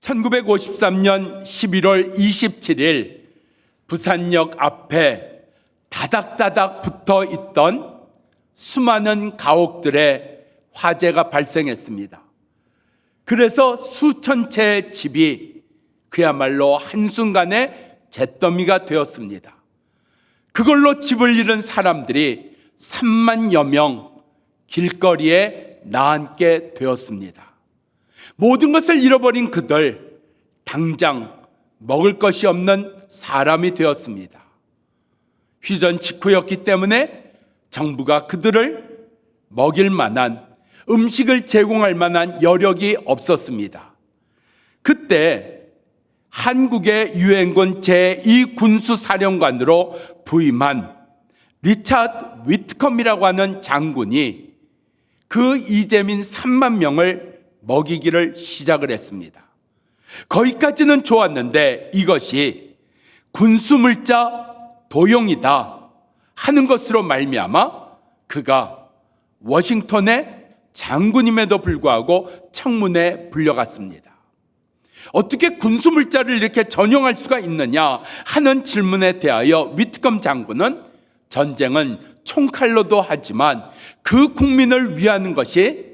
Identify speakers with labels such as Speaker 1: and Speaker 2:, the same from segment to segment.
Speaker 1: 1953년 11월 27일 부산역 앞에 다닥다닥 붙어 있던 수많은 가옥들에 화재가 발생했습니다. 그래서 수천 채의 집이 그야말로 한순간에 잿더미가 되었습니다. 그걸로 집을 잃은 사람들이 3만여 명 길거리에 나앉게 되었습니다. 모든 것을 잃어버린 그들, 당장 먹을 것이 없는 사람이 되었습니다. 휴전 직후였기 때문에 정부가 그들을 먹일 만한 음식을 제공할 만한 여력이 없었습니다. 그때 한국의 유엔군 제2군수사령관으로 부임한 리차드 위트컴이라고 하는 장군이 그 이재민 3만 명을 먹이기를 시작을 했습니다. 거기까지는 좋았는데 이것이 군수물자 도용이다 하는 것으로 말미암아 그가 워싱턴의 장군임에도 불구하고 청문회에 불려갔습니다. 어떻게 군수물자를 이렇게 전용할 수가 있느냐 하는 질문에 대하여 위트컴 장군은 전쟁은 총칼로도 하지만 그 국민을 위하는 것이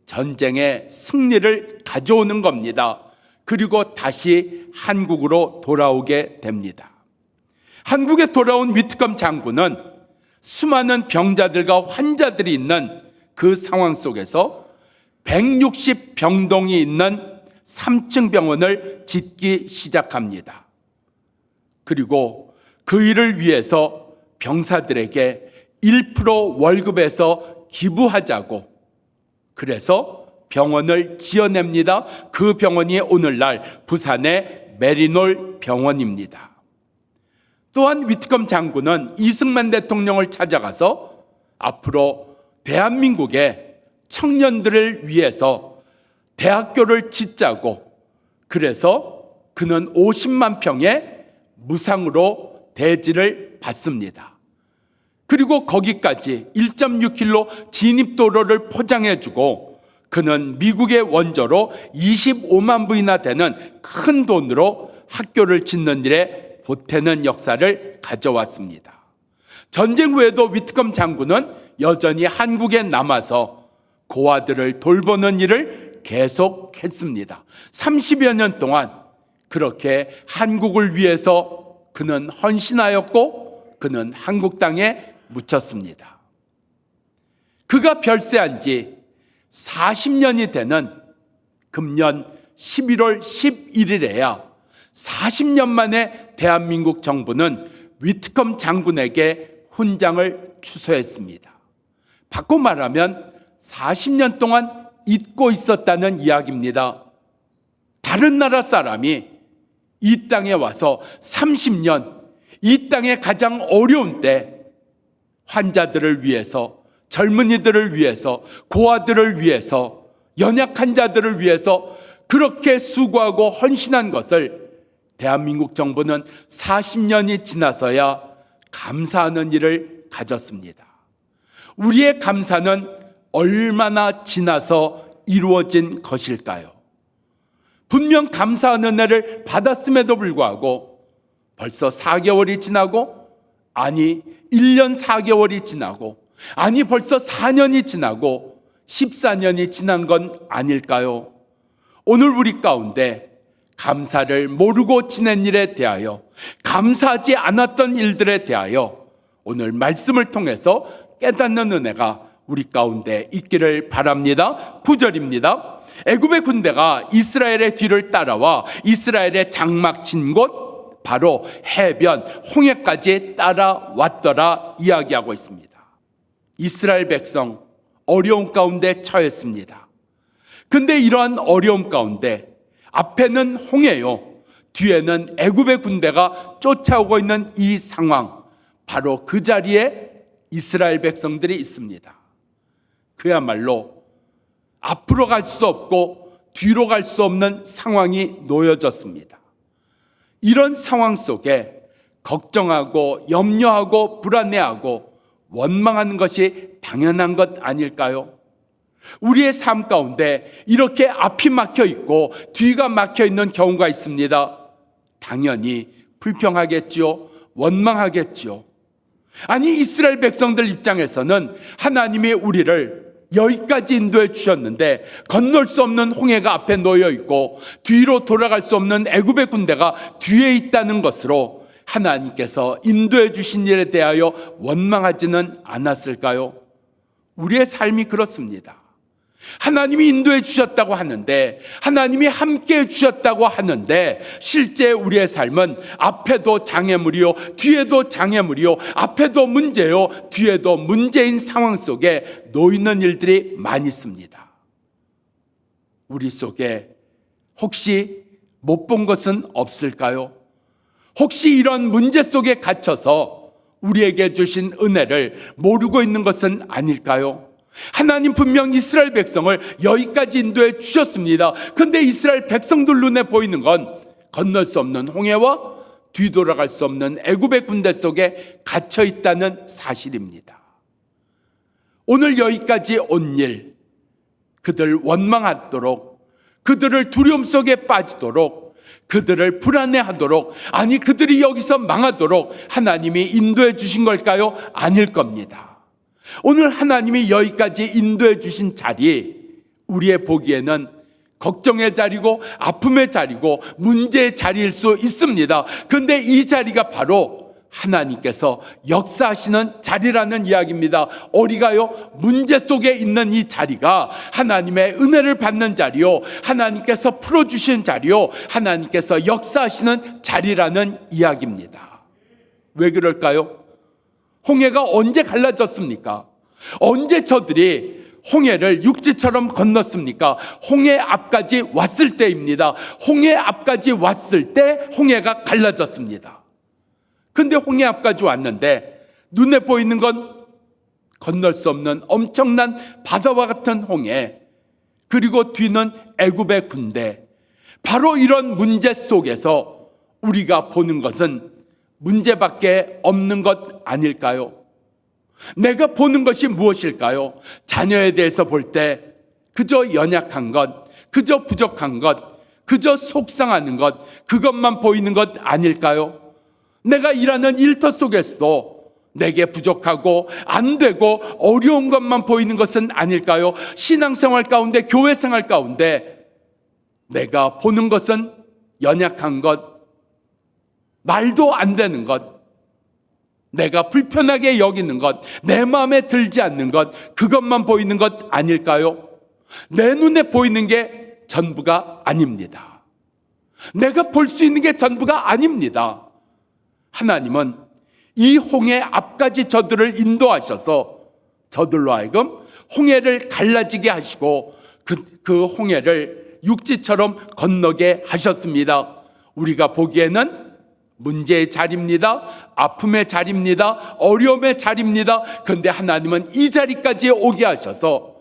Speaker 1: 전쟁의 승리를 가져오는 겁니다. 그리고 다시 한국으로 돌아오게 됩니다. 한국에 돌아온 위트컴 장군은 수많은 병자들과 환자들이 있는 그 상황 속에서 160병동이 있는 3층 병원을 짓기 시작합니다. 그리고 그 일을 위해서 병사들에게 1% 월급에서 기부하자고 그래서 병원을 지어냅니다. 그 병원이 오늘날 부산의 메리놀 병원입니다. 또한 위트컴 장군은 이승만 대통령을 찾아가서 앞으로 대한민국의 청년들을 위해서 대학교를 짓자고 그래서 그는 50만 평의 무상으로 대지를 받습니다. 그리고 거기까지 1.6km 진입도로를 포장해주고 그는 미국의 원조로 25만 부이나 되는 큰 돈으로 학교를 짓는 일에 보태는 역사를 가져왔습니다. 전쟁 후에도 위트컴 장군은 여전히 한국에 남아서 고아들을 돌보는 일을 계속했습니다. 30여 년 동안 그렇게 한국을 위해서 그는 헌신하였고 그는 한국 땅에 묻혔습니다. 그가 별세한 지 40년이 되는 금년 11월 11일에야 40년 만에 대한민국 정부는 위트컴 장군에게 훈장을 추서했습니다. 바꿔 말하면 40년 동안 잊고 있었다는 이야기입니다. 다른 나라 사람이 이 땅에 와서 30년 이 땅의 가장 어려운 때 환자들을 위해서, 젊은이들을 위해서, 고아들을 위해서, 연약한 자들을 위해서 그렇게 수고하고 헌신한 것을 대한민국 정부는 40년이 지나서야 감사하는 일을 가졌습니다. 우리의 감사는 얼마나 지나서 이루어진 것일까요? 분명 감사하는 은혜를 받았음에도 불구하고 벌써 4개월이 지나고 아니 1년 4개월이 지나고 아니 벌써 4년이 지나고 14년이 지난 건 아닐까요? 오늘 우리 가운데 감사를 모르고 지낸 일에 대하여 감사하지 않았던 일들에 대하여 오늘 말씀을 통해서 깨닫는 은혜가 우리 가운데 있기를 바랍니다. 9절입니다. 애굽의 군대가 이스라엘의 뒤를 따라와 이스라엘의 장막 친 곳 바로 해변 홍해까지 따라왔더라 이야기하고 있습니다. 이스라엘 백성 어려움 가운데 처했습니다. 근데 이러한 어려움 가운데 앞에는 홍해요, 뒤에는 애굽의 군대가 쫓아오고 있는 이 상황, 바로 그 자리에 이스라엘 백성들이 있습니다. 그야말로 앞으로 갈 수 없고 뒤로 갈 수 없는 상황이 놓여졌습니다. 이런 상황 속에 걱정하고 염려하고 불안해하고 원망하는 것이 당연한 것 아닐까요? 우리의 삶 가운데 이렇게 앞이 막혀 있고 뒤가 막혀 있는 경우가 있습니다. 당연히 불평하겠지요. 원망하겠지요. 아니, 이스라엘 백성들 입장에서는 하나님이 우리를 여기까지 인도해 주셨는데 건널 수 없는 홍해가 앞에 놓여 있고 뒤로 돌아갈 수 없는 애굽의 군대가 뒤에 있다는 것으로 하나님께서 인도해 주신 일에 대하여 원망하지는 않았을까요? 우리의 삶이 그렇습니다. 하나님이 인도해 주셨다고 하는데, 하나님이 함께 해 주셨다고 하는데, 실제 우리의 삶은 앞에도 장애물이요, 뒤에도 장애물이요, 앞에도 문제요, 뒤에도 문제인 상황 속에 놓이는 일들이 많이 있습니다. 우리 속에 혹시 못 본 것은 없을까요? 혹시 이런 문제 속에 갇혀서 우리에게 주신 은혜를 모르고 있는 것은 아닐까요? 하나님 분명 이스라엘 백성을 여기까지 인도해 주셨습니다. 그런데 이스라엘 백성들 눈에 보이는 건 건널 수 없는 홍해와 뒤돌아갈 수 없는 애굽의 군대 속에 갇혀 있다는 사실입니다. 오늘 여기까지 온 일, 그들 원망하도록, 그들을 두려움 속에 빠지도록, 그들을 불안해하도록, 아니 그들이 여기서 망하도록 하나님이 인도해 주신 걸까요? 아닐 겁니다. 오늘 하나님이 여기까지 인도해 주신 자리, 우리의 보기에는 걱정의 자리고 아픔의 자리고 문제의 자리일 수 있습니다. 그런데 이 자리가 바로 하나님께서 역사하시는 자리라는 이야기입니다. 어디가요? 문제 속에 있는 이 자리가 하나님의 은혜를 받는 자리요, 하나님께서 풀어주신 자리요, 하나님께서 역사하시는 자리라는 이야기입니다. 왜 그럴까요? 홍해가 언제 갈라졌습니까? 언제 저들이 홍해를 육지처럼 건넜습니까? 홍해 앞까지 왔을 때입니다. 홍해 앞까지 왔을 때 홍해가 갈라졌습니다. 근데 홍해 앞까지 왔는데 눈에 보이는 건 건널 수 없는 엄청난 바다와 같은 홍해, 그리고 뒤는 애굽의 군대. 바로 이런 문제 속에서 우리가 보는 것은 문제밖에 없는 것 아닐까요? 내가 보는 것이 무엇일까요? 자녀에 대해서 볼 때 그저 연약한 것, 그저 부족한 것, 그저 속상하는 것, 그것만 보이는 것 아닐까요? 내가 일하는 일터 속에서도 내게 부족하고 안 되고 어려운 것만 보이는 것은 아닐까요? 신앙생활 가운데, 교회생활 가운데 내가 보는 것은 연약한 것, 말도 안 되는 것, 내가 불편하게 여기는 것, 내 마음에 들지 않는 것, 그것만 보이는 것 아닐까요? 내 눈에 보이는 게 전부가 아닙니다. 내가 볼 수 있는 게 전부가 아닙니다. 하나님은 이 홍해 앞까지 저들을 인도하셔서 저들로 하여금 홍해를 갈라지게 하시고 그 홍해를 육지처럼 건너게 하셨습니다. 우리가 보기에는 문제의 자리입니다. 아픔의 자리입니다. 어려움의 자리입니다. 그런데 하나님은 이 자리까지 오게 하셔서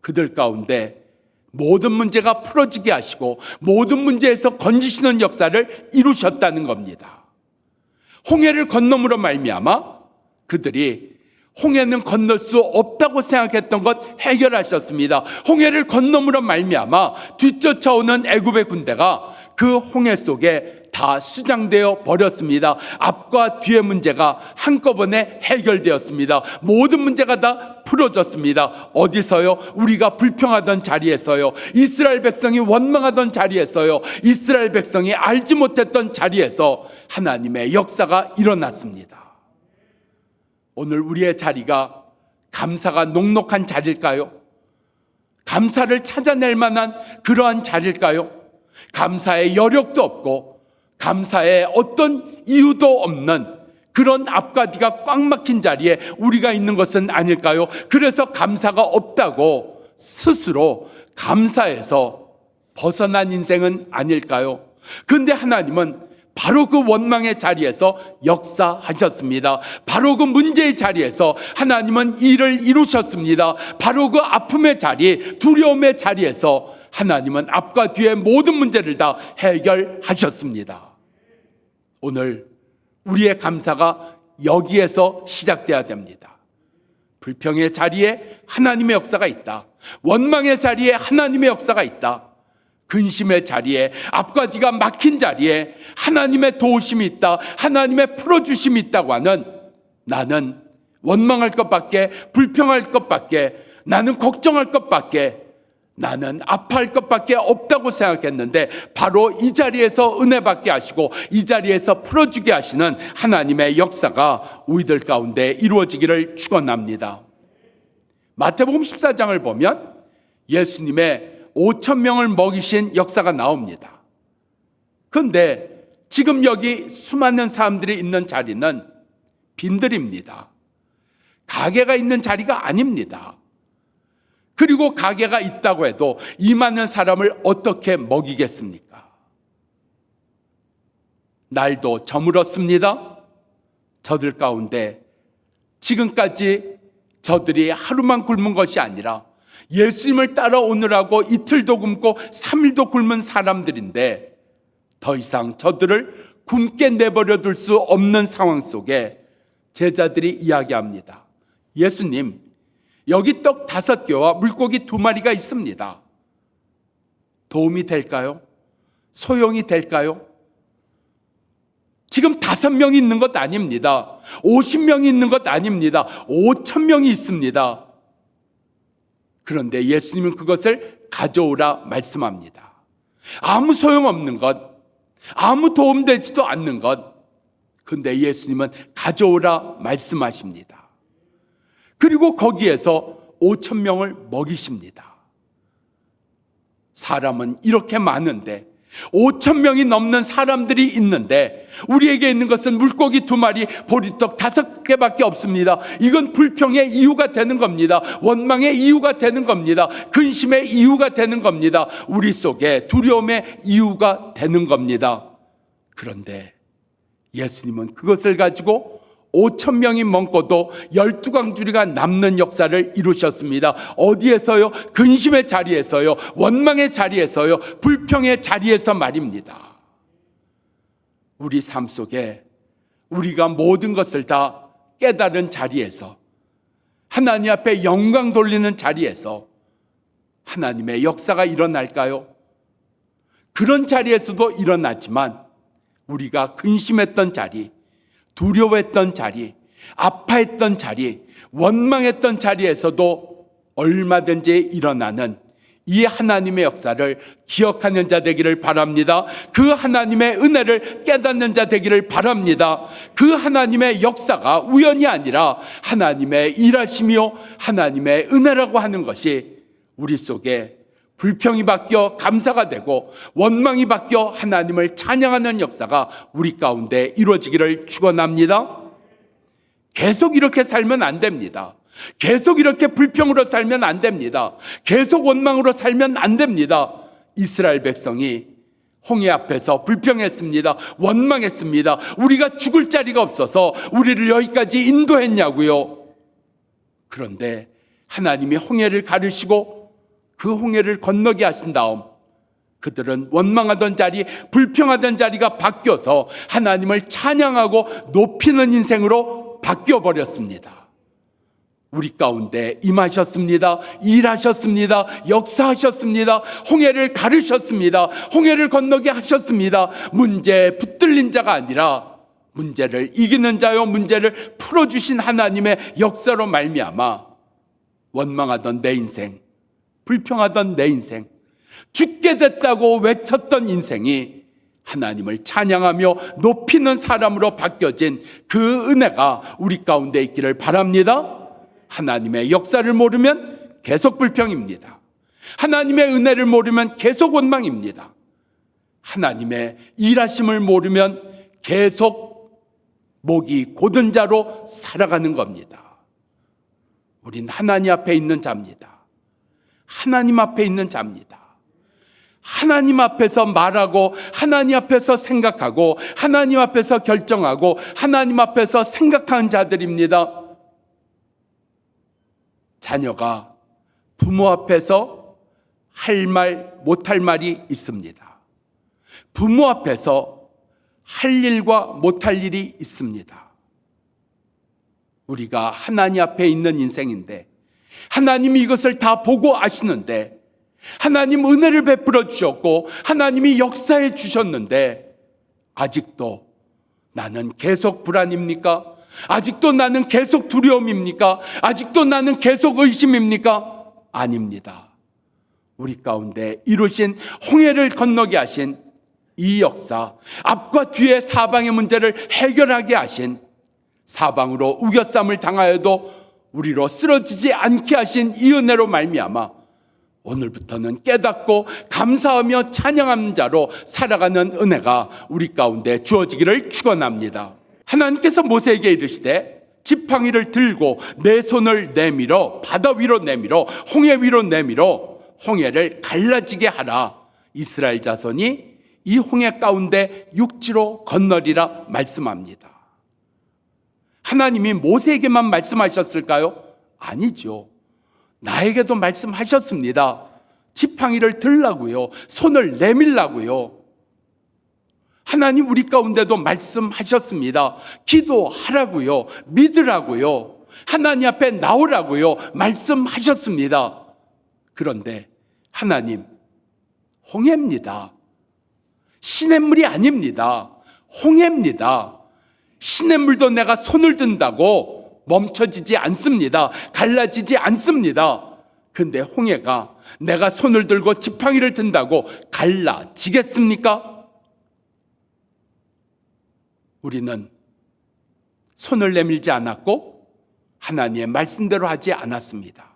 Speaker 1: 그들 가운데 모든 문제가 풀어지게 하시고 모든 문제에서 건지시는 역사를 이루셨다는 겁니다. 홍해를 건너므로 말미암아 그들이 홍해는 건널 수 없다고 생각했던 것 해결하셨습니다. 홍해를 건너므로 말미암아 뒤쫓아오는 애굽의 군대가 그 홍해 속에 다 수장되어 버렸습니다. 앞과 뒤의 문제가 한꺼번에 해결되었습니다. 모든 문제가 다 풀어졌습니다. 어디서요? 우리가 불평하던 자리에서요. 이스라엘 백성이 원망하던 자리에서요. 이스라엘 백성이 알지 못했던 자리에서 하나님의 역사가 일어났습니다. 오늘 우리의 자리가 감사가 녹록한 자리일까요? 감사를 찾아낼 만한 그러한 자리일까요? 감사의 여력도 없고 감사의 어떤 이유도 없는 그런 앞과 뒤가 꽉 막힌 자리에 우리가 있는 것은 아닐까요? 그래서 감사가 없다고 스스로 감사해서 벗어난 인생은 아닐까요? 그런데 하나님은 바로 그 원망의 자리에서 역사하셨습니다. 바로 그 문제의 자리에서 하나님은 일을 이루셨습니다. 바로 그 아픔의 자리, 두려움의 자리에서 하나님은 앞과 뒤의 모든 문제를 다 해결하셨습니다. 오늘 우리의 감사가 여기에서 시작돼야 됩니다. 불평의 자리에 하나님의 역사가 있다. 원망의 자리에 하나님의 역사가 있다. 근심의 자리에, 앞과 뒤가 막힌 자리에 하나님의 도우심이 있다. 하나님의 풀어주심이 있다고 하는, 나는 원망할 것밖에, 불평할 것밖에, 나는 걱정할 것밖에, 나는 아파할 것밖에 없다고 생각했는데, 바로 이 자리에서 은혜 받게 하시고 이 자리에서 풀어주게 하시는 하나님의 역사가 우리들 가운데 이루어지기를 축원합니다. 마태복음 14장을 보면 예수님의 5천 명을 먹이신 역사가 나옵니다. 그런데 지금 여기 수많은 사람들이 있는 자리는 빈들입니다. 가게가 있는 자리가 아닙니다. 그리고 가게가 있다고 해도 이 많은 사람을 어떻게 먹이겠습니까? 날도 저물었습니다. 저들 가운데 지금까지 저들이 하루만 굶은 것이 아니라 예수님을 따라오느라고 이틀도 굶고 3일도 굶은 사람들인데, 더 이상 저들을 굶게 내버려 둘 수 없는 상황 속에 제자들이 이야기합니다. 예수님, 여기 떡 5개와 물고기 2마리가 있습니다. 도움이 될까요? 소용이 될까요? 지금 5명이 있는 것 아닙니다. 50명이 있는 것 아닙니다. 5,000명이 있습니다. 그런데 예수님은 그것을 가져오라 말씀합니다. 아무 소용없는 것, 아무 도움되지도 않는 것, 그런데 예수님은 가져오라 말씀하십니다. 그리고 거기에서 5,000명을 먹이십니다. 사람은 이렇게 많은데, 5,000명이 넘는 사람들이 있는데 우리에게 있는 것은 물고기 2마리, 보리떡 5개밖에 없습니다. 이건 불평의 이유가 되는 겁니다. 원망의 이유가 되는 겁니다. 근심의 이유가 되는 겁니다. 우리 속에 두려움의 이유가 되는 겁니다. 그런데 예수님은 그것을 가지고 5,000명이 먹고도 12광주리가 남는 역사를 이루셨습니다. 어디에서요? 근심의 자리에서요. 원망의 자리에서요. 불평의 자리에서 말입니다. 우리 삶 속에 우리가 모든 것을 다 깨달은 자리에서, 하나님 앞에 영광 돌리는 자리에서 하나님의 역사가 일어날까요? 그런 자리에서도 일어나지만 우리가 근심했던 자리, 두려워했던 자리, 아파했던 자리, 원망했던 자리에서도 얼마든지 일어나는 이 하나님의 역사를 기억하는 자 되기를 바랍니다. 그 하나님의 은혜를 깨닫는 자 되기를 바랍니다. 그 하나님의 역사가 우연이 아니라 하나님의 일하심이요 하나님의 은혜라고 하는 것이 우리 속에 불평이 바뀌어 감사가 되고 원망이 바뀌어 하나님을 찬양하는 역사가 우리 가운데 이루어지기를 축원합니다. 계속 이렇게 살면 안 됩니다. 계속 이렇게 불평으로 살면 안 됩니다. 계속 원망으로 살면 안 됩니다. 이스라엘 백성이 홍해 앞에서 불평했습니다. 원망했습니다. 우리가 죽을 자리가 없어서 우리를 여기까지 인도했냐고요. 그런데 하나님이 홍해를 가르시고 그 홍해를 건너게 하신 다음 그들은 원망하던 자리, 불평하던 자리가 바뀌어서 하나님을 찬양하고 높이는 인생으로 바뀌어 버렸습니다. 우리 가운데 임하셨습니다. 일하셨습니다. 역사하셨습니다. 홍해를 가르셨습니다. 홍해를 건너게 하셨습니다. 문제에 붙들린 자가 아니라 문제를 이기는 자요, 문제를 풀어주신 하나님의 역사로 말미암아 원망하던 내 인생, 불평하던 내 인생, 죽게 됐다고 외쳤던 인생이 하나님을 찬양하며 높이는 사람으로 바뀌어진 그 은혜가 우리 가운데 있기를 바랍니다. 하나님의 역사를 모르면 계속 불평입니다. 하나님의 은혜를 모르면 계속 원망입니다. 하나님의 일하심을 모르면 계속 목이 곧은 자로 살아가는 겁니다. 우린 하나님 앞에 있는 자입니다. 하나님 앞에 있는 자입니다. 하나님 앞에서 말하고 하나님 앞에서 생각하고 하나님 앞에서 결정하고 하나님 앞에서 생각하는 자들입니다. 자녀가 부모 앞에서 할 말, 못할 말이 있습니다. 부모 앞에서 할 일과 못할 일이 있습니다. 우리가 하나님 앞에 있는 인생인데, 하나님이 이것을 다 보고 아시는데, 하나님 은혜를 베풀어 주셨고 하나님이 역사해 주셨는데, 아직도 나는 계속 불안입니까? 아직도 나는 계속 두려움입니까? 아직도 나는 계속 의심입니까? 아닙니다. 우리 가운데 이루신 홍해를 건너게 하신 이 역사, 앞과 뒤의 사방의 문제를 해결하게 하신, 사방으로 우겨쌈을 당하여도 우리로 쓰러지지 않게 하신 이 은혜로 말미암아 오늘부터는 깨닫고 감사하며 찬양하는 자로 살아가는 은혜가 우리 가운데 주어지기를 축원합니다. 하나님께서 모세에게 이르시되 지팡이를 들고 내 손을 내밀어 바다 위로 내밀어 홍해 위로 내밀어 홍해를 갈라지게 하라. 이스라엘 자손이 이 홍해 가운데 육지로 건너리라 말씀합니다. 하나님이 모세에게만 말씀하셨을까요? 아니죠. 나에게도 말씀하셨습니다. 지팡이를 들라고요. 손을 내밀라고요. 하나님 우리 가운데도 말씀하셨습니다. 기도하라고요. 믿으라고요. 하나님 앞에 나오라고요. 말씀하셨습니다. 그런데 하나님, 홍해입니다. 시냇물이 아닙니다. 홍해입니다. 시냇물도 내가 손을 든다고 멈춰지지 않습니다. 갈라지지 않습니다. 근데 홍해가 내가 손을 들고 지팡이를 든다고 갈라지겠습니까? 우리는 손을 내밀지 않았고 하나님의 말씀대로 하지 않았습니다.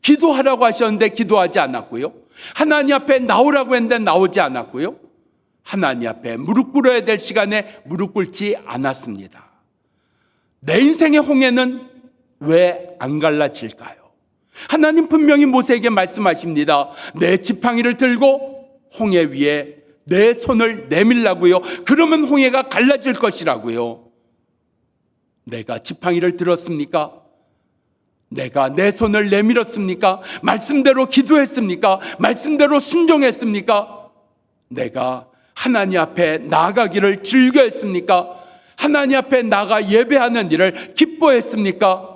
Speaker 1: 기도하라고 하셨는데 기도하지 않았고요. 하나님 앞에 나오라고 했는데 나오지 않았고요. 하나님 앞에 무릎 꿇어야 될 시간에 무릎 꿇지 않았습니다. 내 인생의 홍해는 왜 안 갈라질까요? 하나님 분명히 모세에게 말씀하십니다. 내 지팡이를 들고 홍해 위에 내 손을 내밀라고요. 그러면 홍해가 갈라질 것이라고요. 내가 지팡이를 들었습니까? 내가 내 손을 내밀었습니까? 말씀대로 기도했습니까? 말씀대로 순종했습니까? 내가 하나님 앞에 나아가기를 즐겨했습니까? 하나님 앞에 나가 예배하는 일을 기뻐했습니까?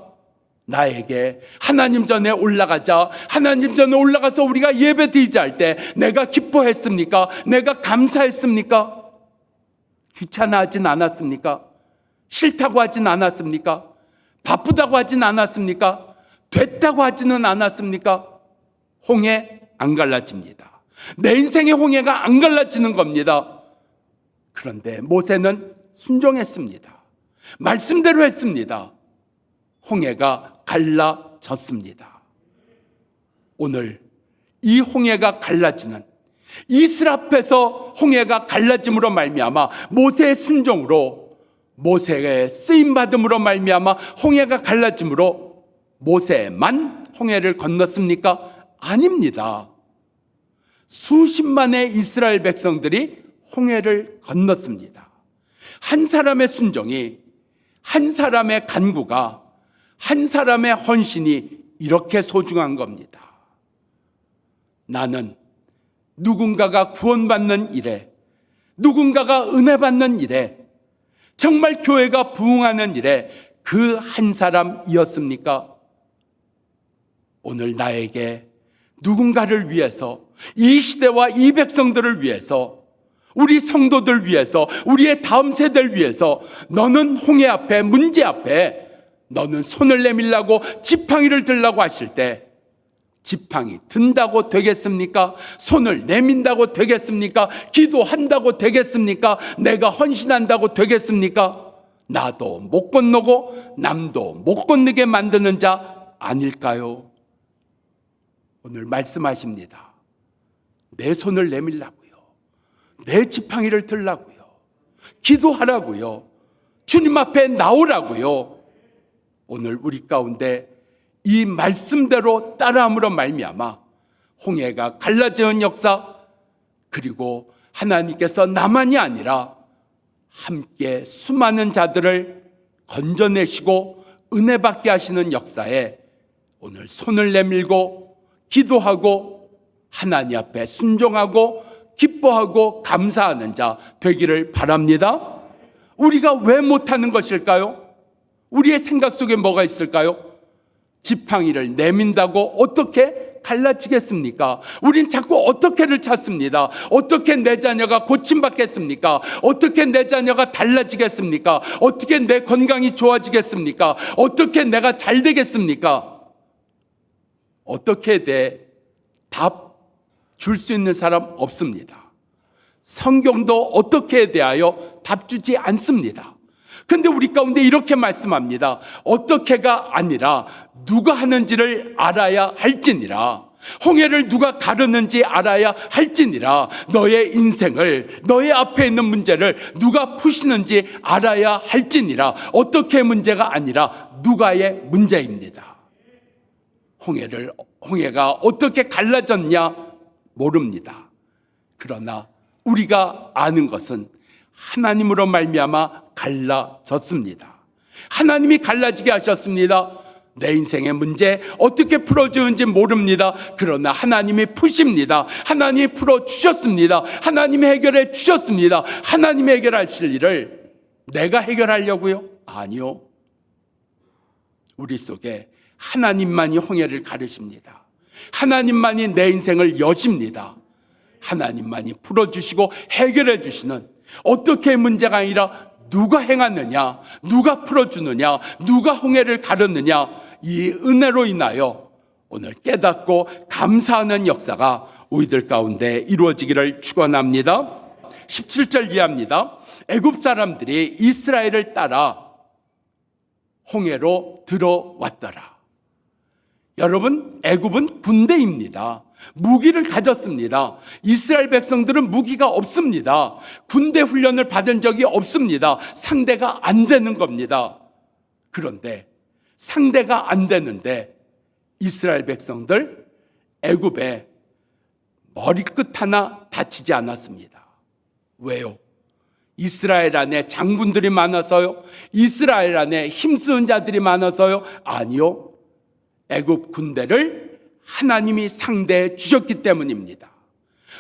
Speaker 1: 나에게 하나님 전에 올라가자, 하나님 전에 올라가서 우리가 예배 드리자 할 때 내가 기뻐했습니까? 내가 감사했습니까? 귀찮아하진 않았습니까? 싫다고 하진 않았습니까? 바쁘다고 하진 않았습니까? 됐다고 하지는 않았습니까? 홍해 안 갈라집니다. 내 인생의 홍해가 안 갈라지는 겁니다. 그런데 모세는 순종했습니다. 말씀대로 했습니다. 홍해가 갈라졌습니다. 오늘 이 홍해가 갈라지는, 이슬 앞에서 홍해가 갈라짐으로 말미암아 모세의 순종으로, 모세의 쓰임받음으로 말미암아 홍해가 갈라짐으로 모세만 홍해를 건넜습니까? 아닙니다. 수십만의 이스라엘 백성들이 홍해를 건넜습니다. 한 사람의 순종이, 한 사람의 간구가, 한 사람의 헌신이 이렇게 소중한 겁니다. 나는 누군가가 구원받는 일에, 누군가가 은혜 받는 일에, 정말 교회가 부흥하는 일에 그 한 사람이었습니까? 오늘 나에게 누군가를 위해서, 이 시대와 이 백성들을 위해서, 우리 성도들 위해서, 우리의 다음 세대를 위해서 너는 홍해 앞에, 문제 앞에 너는 손을 내밀라고 지팡이를 들라고 하실 때 지팡이 든다고 되겠습니까? 손을 내민다고 되겠습니까? 기도한다고 되겠습니까? 내가 헌신한다고 되겠습니까? 나도 못 건너고 남도 못 건너게 만드는 자 아닐까요? 오늘 말씀하십니다. 내 손을 내밀라고요. 내 지팡이를 들라고요. 기도하라고요. 주님 앞에 나오라고요. 오늘 우리 가운데 이 말씀대로 따라함으로 말미암아 홍해가 갈라지는 역사, 그리고 하나님께서 나만이 아니라 함께 수많은 자들을 건져내시고 은혜 받게 하시는 역사에 오늘 손을 내밀고 기도하고 하나님 앞에 순종하고 기뻐하고 감사하는 자 되기를 바랍니다. 우리가 왜 못하는 것일까요? 우리의 생각 속에 뭐가 있을까요? 지팡이를 내민다고 어떻게 갈라지겠습니까? 우린 자꾸 어떻게를 찾습니다. 어떻게 내 자녀가 고침받겠습니까? 어떻게 내 자녀가 달라지겠습니까? 어떻게 내 건강이 좋아지겠습니까? 어떻게 내가 잘 되겠습니까? 어떻게 답 줄 수 있는 사람 없습니다. 성경도 어떻게에 대하여 답 주지 않습니다. 근데 우리 가운데 이렇게 말씀합니다. 어떻게가 아니라 누가 하는지를 알아야 할지니라. 홍해를 누가 가르는지 알아야 할지니라. 너의 인생을, 너의 앞에 있는 문제를 누가 푸시는지 알아야 할지니라. 어떻게 문제가 아니라 누가의 문제입니다. 홍해가 어떻게 갈라졌냐 모릅니다. 그러나 우리가 아는 것은 하나님으로 말미암아 갈라졌습니다. 하나님이 갈라지게 하셨습니다. 내 인생의 문제 어떻게 풀어주는지 모릅니다. 그러나 하나님이 푸십니다. 하나님이 풀어주셨습니다. 하나님이 해결해 주셨습니다. 하나님이 해결하실 일을 내가 해결하려고요? 아니요. 우리 속에 하나님만이 홍해를 가르십니다. 하나님만이 내 인생을 여십니다. 하나님만이 풀어주시고 해결해 주시는, 어떻게 문제가 아니라 누가 행하느냐, 누가 풀어주느냐, 누가 홍해를 가르느냐, 이 은혜로 인하여 오늘 깨닫고 감사하는 역사가 우리들 가운데 이루어지기를 축원합니다. 17절 이하입니다. 애굽 사람들이 이스라엘을 따라 홍해로 들어왔더라. 여러분, 애굽은 군대입니다. 무기를 가졌습니다. 이스라엘 백성들은 무기가 없습니다. 군대 훈련을 받은 적이 없습니다. 상대가 안 되는 겁니다. 그런데 상대가 안 되는데 이스라엘 백성들 애굽에 머리끝 하나 다치지 않았습니다. 왜요? 이스라엘 안에 장군들이 많아서요? 이스라엘 안에 힘쓰는 자들이 많아서요? 아니요. 애굽 군대를 하나님이 상대해 주셨기 때문입니다.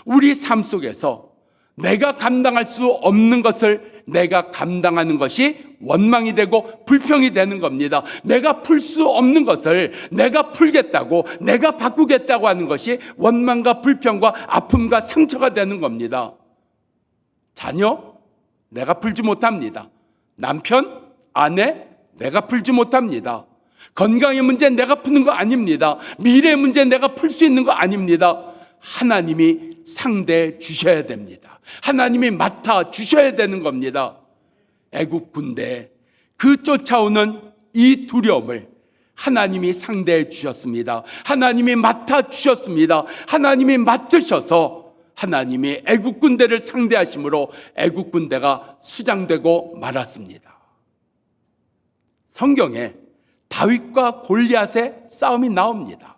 Speaker 1: 우리 삶 속에서 내가 감당할 수 없는 것을 내가 감당하는 것이 원망이 되고 불평이 되는 겁니다. 내가 풀 수 없는 것을 내가 풀겠다고, 내가 바꾸겠다고 하는 것이 원망과 불평과 아픔과 상처가 되는 겁니다. 자녀, 내가 풀지 못합니다. 남편, 아내, 내가 풀지 못합니다. 건강의 문제 내가 푸는 거 아닙니다. 미래의 문제 내가 풀 수 있는 거 아닙니다. 하나님이 상대해 주셔야 됩니다. 하나님이 맡아 주셔야 되는 겁니다. 애국 군대, 그 쫓아오는 이 두려움을 하나님이 상대해 주셨습니다. 하나님이 맡아 주셨습니다. 하나님이 맡으셔서 하나님이 애국 군대를 상대하심으로 애국 군대가 수장되고 말았습니다. 성경에 다윗과 골리앗의 싸움이 나옵니다.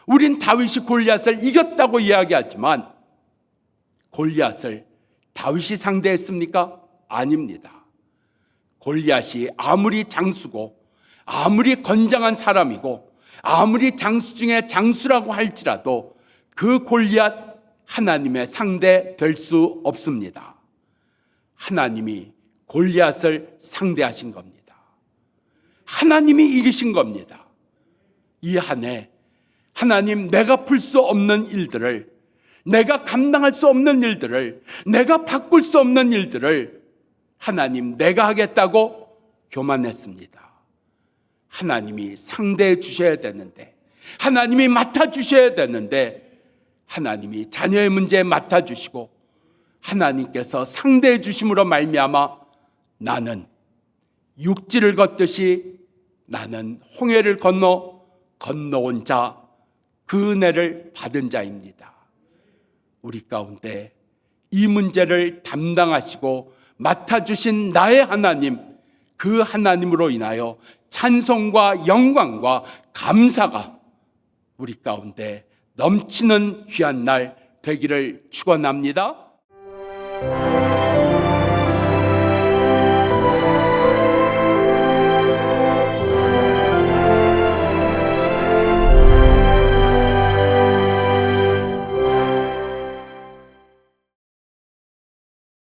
Speaker 1: 우린 다윗이 골리앗을 이겼다고 이야기하지만 골리앗을 다윗이 상대했습니까? 아닙니다. 골리앗이 아무리 장수고 아무리 건장한 사람이고 아무리 장수 중에 장수라고 할지라도 그 골리앗 하나님의 상대 될 수 없습니다. 하나님이 골리앗을 상대하신 겁니다. 하나님이 이기신 겁니다. 이 한 해 하나님, 내가 풀 수 없는 일들을, 내가 감당할 수 없는 일들을, 내가 바꿀 수 없는 일들을 하나님, 내가 하겠다고 교만했습니다. 하나님이 상대해 주셔야 되는데, 하나님이 맡아주셔야 되는데 하나님이 자녀의 문제에 맡아주시고 하나님께서 상대해 주심으로 말미암아 나는 육지를 걷듯이 나는 홍해를 건너온 자, 그 은혜를 받은 자입니다. 우리 가운데 이 문제를 담당하시고 맡아주신 나의 하나님, 그 하나님으로 인하여 찬송과 영광과 감사가 우리 가운데 넘치는 귀한 날 되기를 축원합니다.